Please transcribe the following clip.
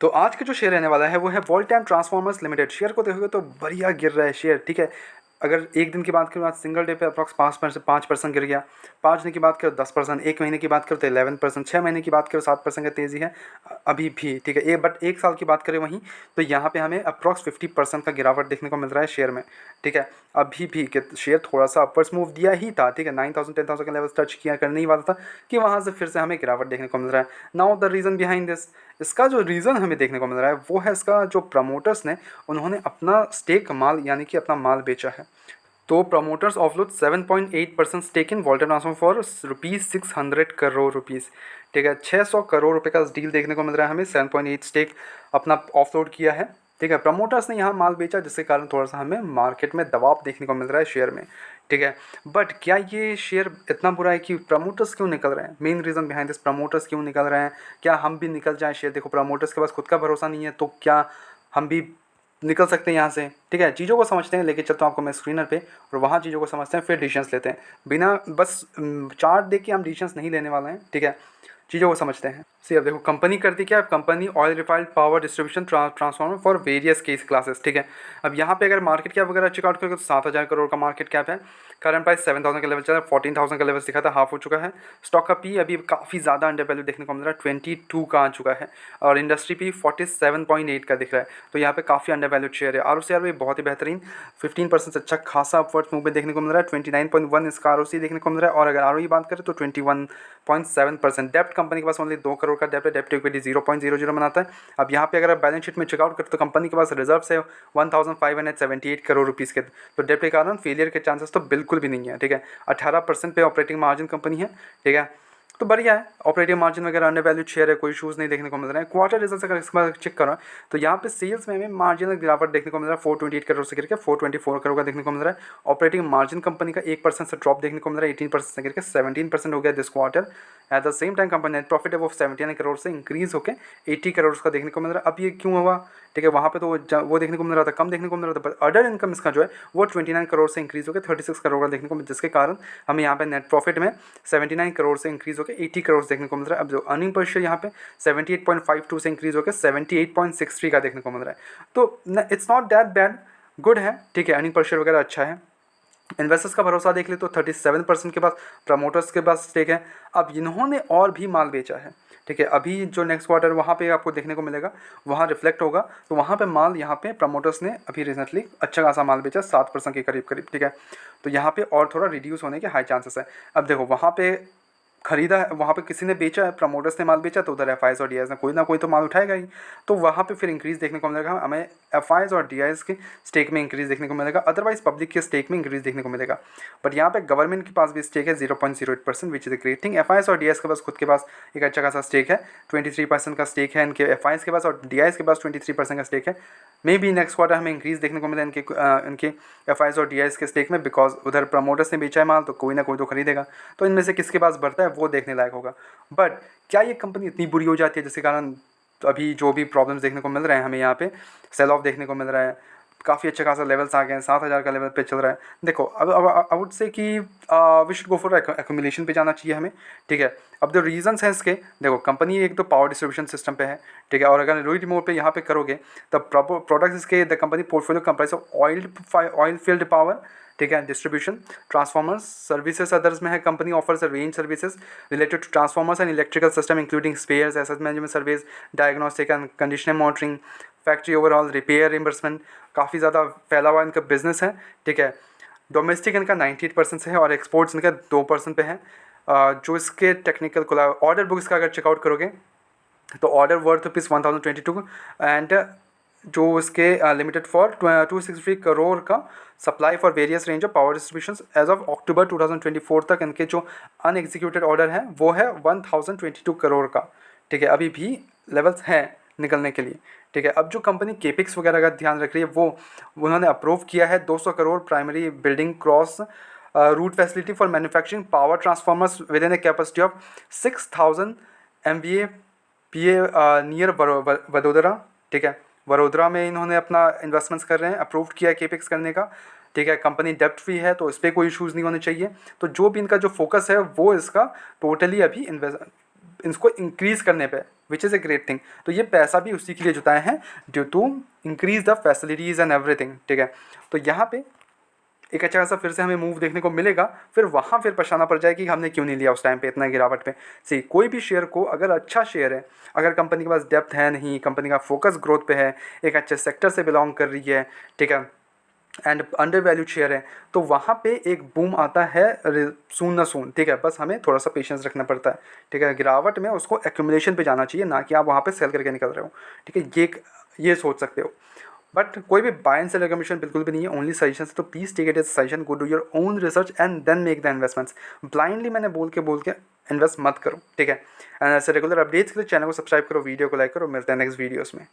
तो आज का जो शेयर रहने वाला है वो है वोल्टैम ट्रांसफॉर्मर्स लिमिटेड। शेयर को देखोगे तो बढ़िया गिर रहा है शेयर, ठीक है। अगर एक दिन की बात करूँ, आज सिंगल डे पे अप्रॉक्स 5% गिर गया। 5 दिन की बात करो 10%, एक महीने की बात करो तो 11%, 6 महीने की बात करो 7% का तेज़ी है अभी भी, ठीक है। बट एक साल की बात करें वहीं तो यहाँ पे हमें अप्रॉक्स 50% का गिरावट देखने को मिल रहा है शेयर में, ठीक है। अभी भी कि शेयर थोड़ा सा अपवर्ड्स मूव दिया ही था, ठीक है। 9,000 10,000 का लेवल टच किया करने ही वाला था कि वहाँ से फिर से हमें गिरावट देखने को मिल रहा है। Now the reason behind this, इसका जो रीज़न हमें देखने को मिल रहा है वो है इसका जो प्रमोटर्स ने उन्होंने अपना स्टेक माल यानी कि अपना माल बेचा है। तो promoters offload 7.8% stake in Volta transform for ₹600 crore, ठीक है। 600 करोड़ रुपए का डील देखने को मिल रहा है हमें। 7.8 स्टेक अपना ऑफलोड किया है, ठीक है। प्रमोटर्स ने यहाँ माल बेचा जिसके कारण थोड़ा सा हमें मार्केट में दबाव देखने को मिल रहा है शेयर में, ठीक है। बट क्या ये शेयर इतना बुरा है कि प्रमोटर्स क्यों निकल रहे हैं? Main reason behind this, promoters क्यों निकल रहे हैं? क्या हम भी निकल जाएं शेयर? देखो, प्रमोटर्स के पास खुद का भरोसा नहीं है तो क्या हम भी निकल सकते हैं यहाँ से, ठीक है। चीज़ों को समझते हैं, लेके चलता हूँ आपको मैं स्क्रीनर पे, और वहाँ चीज़ों को समझते हैं, फिर डिसीजंस लेते हैं। बिना बस चार्ट देख के हम डिसीजंस नहीं लेने वाले हैं, ठीक है। चीज़ों को समझते हैं। सी अब देखो कंपनी करती क्या है, company oil refined power distribution transformer for various case classes, ठीक है। अब यहाँ पे अगर मार्केट कैप वगैरह चेकआउट करोगे तो 7,000 करोड़ का मार्केट कैप है। करंट प्राइस 7,000 का लेवल चल रहा है, 14,000 का लेवल दिखा था, हाफ हो चुका है। स्टॉक का पी अभी काफ़ी ज़्यादा अंडर वैल्यू देखने को मिल रहा है, 22 का आ चुका है, और इंडस्ट्री पी 47.8 का दिख रहा है। तो यहाँ पे काफ़ी अंडर वैल्यू शेयर है। आर भी बहुत ही बेहतरीन 15% से अच्छा खासा अपवर्ड मूवमेंट देखने को मिल रहा है। 29.1 इसका आर देखने को मिल रहा है, और अगर आर बात करें तो 21.7%। डेप्ट कंपनी के पास ओनली 2 करोड़ का डेप्ट है, डेप्ट इक्विटी 0.00 बनाता है। अब यहाँ पे अगर आप बैलेंस शीट में चेकआउट करते तो कंपनी के पास रिजर्व है 1,578 करोड़ रुपीज़ के। तो डेप्ट के कारण फेलियर के चांसेस तो बिल्कुल भी नहीं है, ठीक है। 18% पे ऑपरेटिंग मार्जिन कंपनी है, ठीक है। तो बढ़िया है, ऑपरेटिंग मार्जिन वगैरह अंडर वैल्यूड शेयर है, कोई इशूज़ नहीं देखने को मिल रहा है। क्वार्टर रिजल्ट अगर इसके बाद चेक करो तो यहाँ पे सेल्स में हमें मार्जिनल गिरावट देखने को मिल रहा है, 428 करोड़ से गिर के 424 करोड़ का देखने को मिल रहा है। ऑपरेटिंग मार्जिन कंपनी का 1% से ड्रॉप देखने को मिल रहा है, 18% से गिर के 17% हो गया this quarter. At the same time company net profit है वो 79 करोड़ से इंक्रीज होकर 80 करोड़ का देखने को मिल रहा है। अब ये क्यों हुआ, ठीक है। वहाँ पे तो वो देखने को मिल रहा था, कम देखने को मिल रहा था, पर अदर इनकम इसका जो है वो 29 करोड़ से इंक्रीज होकर 36 करोड़ का देखने को मिल, जिसके कारण हमें यहाँ पे नेट प्रॉफिट में 79 करोड़ से इंक्रीज होकर 80 करोड़ देखने को मिल रहा है। अब जो अर्निंग पर शेयर यहाँ पे 78.52 से इंक्रीज होकर 78.63 का देखने को मिल रहा है। तो it's not that bad, good है, ठीक है। अर्निंग पर शेयर वगैरह अच्छा है। इन्वेस्टर्स का भरोसा देख ले तो 37% के पास प्रमोटर्स के पास स्टेक है। अब इन्होंने और भी माल बेचा है, ठीक है। अभी जो नेक्स्ट क्वार्टर वहाँ पे आपको देखने को मिलेगा, वहाँ रिफ्लेक्ट होगा, तो वहाँ पे माल यहाँ पे प्रमोटर्स ने अभी रिसेंटली अच्छा खासा माल बेचा 7% के करीब करीब, ठीक है। तो यहाँ पे और थोड़ा रिड्यूस होने के हाई चांसेस है। अब देखो वहाँ पे खरीदा है, वहाँ पे किसी ने बेचा है, प्रमोटर्स ने माल बेचा, तो उधर एफ और डी ने कोई ना कोई तो माल उठाएगा ही, तो वहाँ पे फिर इंक्रीज़ देखने को मिलेगा हमें एफ और डी के स्टेक में इंक्रीज़ देखने को मिलेगा, अदरवाइज पब्लिक के स्टेक में इंक्रीज़ देखने को मिलेगा। बट यहाँ पे गवर्नमेंट के पास भी स्टेक है 0.08%, which is a great thing. F और डी के पास खुद के पास एक अच्छा खासा स्टेक है, 23% का स्टेक है इनके एफ के पास, और डी के पास 23% का स्टेक है। मे बी नेक्स्ट क्वार्टर हमें इंक्रीज़ देखने को मिले इनके एफ और डी के स्टेक में, बिकॉज उधर प्रमोटर्स ने बेचा है माल तो कोई ना कोई तो खरीदेगा, तो इनमें से किसके पास बढ़ता है वो देखने लायक होगा। बट क्या ये कंपनी इतनी बुरी हो जाती है जिसके कारण तो अभी जो भी प्रॉब्लम्स देखने को मिल रहे हैं हमें यहाँ पे सेल ऑफ देखने को मिल रहा है, काफ़ी अच्छा खासा लेवल्स आ गए हैं, 7,000 का लेवल पे चल रहा है। देखो अब आई would say that we should go for accumulation पे जाना चाहिए हमें, ठीक है। अब जो रीजंस हैं इसके, देखो कंपनी एक तो पावर डिस्ट्रीब्यूशन सिस्टम पे है, ठीक है, और अगर रोइड मोड पे यहाँ पे करोगे तब प्रोडक्ट्स इसके the company portfolio comprise of oil field power, ठीक है, डिस्ट्रीब्यूशन, ट्रांसफॉर्मर्स, सर्विसेज अदर्स में है। Company offers range services related to transformers and electrical system including spares, asset management service, diagnostic and conditioner monitoring, factory overall repair reimbursement, काफ़ी ज़्यादा फैला हुआ इनका business है, ठीक है। डोमेस्टिक इनका 98% से है और एक्सपोर्ट्स इनका 2% पे है। जो इसके टेक्निकल ऑर्डर बुक इसका अगर चेकआउट करोगे तो ऑर्डर वर्थ ₹1022 एंड जो इसके लिमिटेड फॉर 263 करोड़ का supply for various range of power distribution as of October 2024 तक इनके जो अनएग्जीक्यूटेड ऑर्डर हैं वो है 1022 करोड़ का, ठीक है। अभी भी लेवल्स हैं निकलने के लिए, ठीक है। अब जो कंपनी केपिक्स वगैरह का ध्यान रख रही है वो उन्होंने अप्रूव किया है 200 crore primary building cross route facility for manufacturing power transformers within a capacity of 6,000 MVA PA near Vadodara, ठीक है। वडोदरा में इन्होंने अपना इन्वेस्टमेंट्स कर रहे हैं, अप्रूव किया है केपिक्स करने का, ठीक है। कंपनी डेप्ट फ्री है तो इस पर कोई इशूज़ नहीं होने चाहिए। तो जो भी इनका जो फोकस है वो इसका टोटली अभी इसको इंक्रीज़ करने पे, which is a great thing. तो ये पैसा भी उसी के लिए जुटाए हैं, due to increase the facilities and everything, ठीक है। तो यहाँ पे एक अच्छा खासा फिर से हमें मूव देखने को मिलेगा, फिर वहाँ फिर पछताना पड़ जाएगी कि हमने क्यों नहीं लिया उस टाइम पे इतना गिरावट पे। सी कोई भी शेयर को, अगर अच्छा शेयर है, अगर कंपनी के पास डेप्थ है नहीं, कंपनी का फोकस ग्रोथ पे है, एक अच्छे सेक्टर से बिलोंग कर रही है, ठीक है, एंड अंडर वैल्यूड शेयर है, तो वहाँ पे एक बूम आता है सून ना सून, ठीक है। बस हमें थोड़ा सा पेशेंस रखना पड़ता है, ठीक है। गिरावट में उसको एक्यूमुलेशन पे जाना चाहिए, ना कि आप वहाँ पे सेल करके निकल रहे हो, ठीक है। ये सोच सकते हो। बट कोई भी बाय एंड सेल रिकमेंडेशन बिल्कुल भी नहीं है, ओनली सजेशन। तो please take it as suggestion, go do your own research and then make the investments. Blindly मैंने बोल के इन्वेस्ट मत करो, ठीक है। एंड ऐसे रेगुलर अपडेट्स के लिए चैनल को सब्सक्राइब करो, वीडियो को लाइक करो। मिलते हैं नेक्स्ट वीडियोज़ में।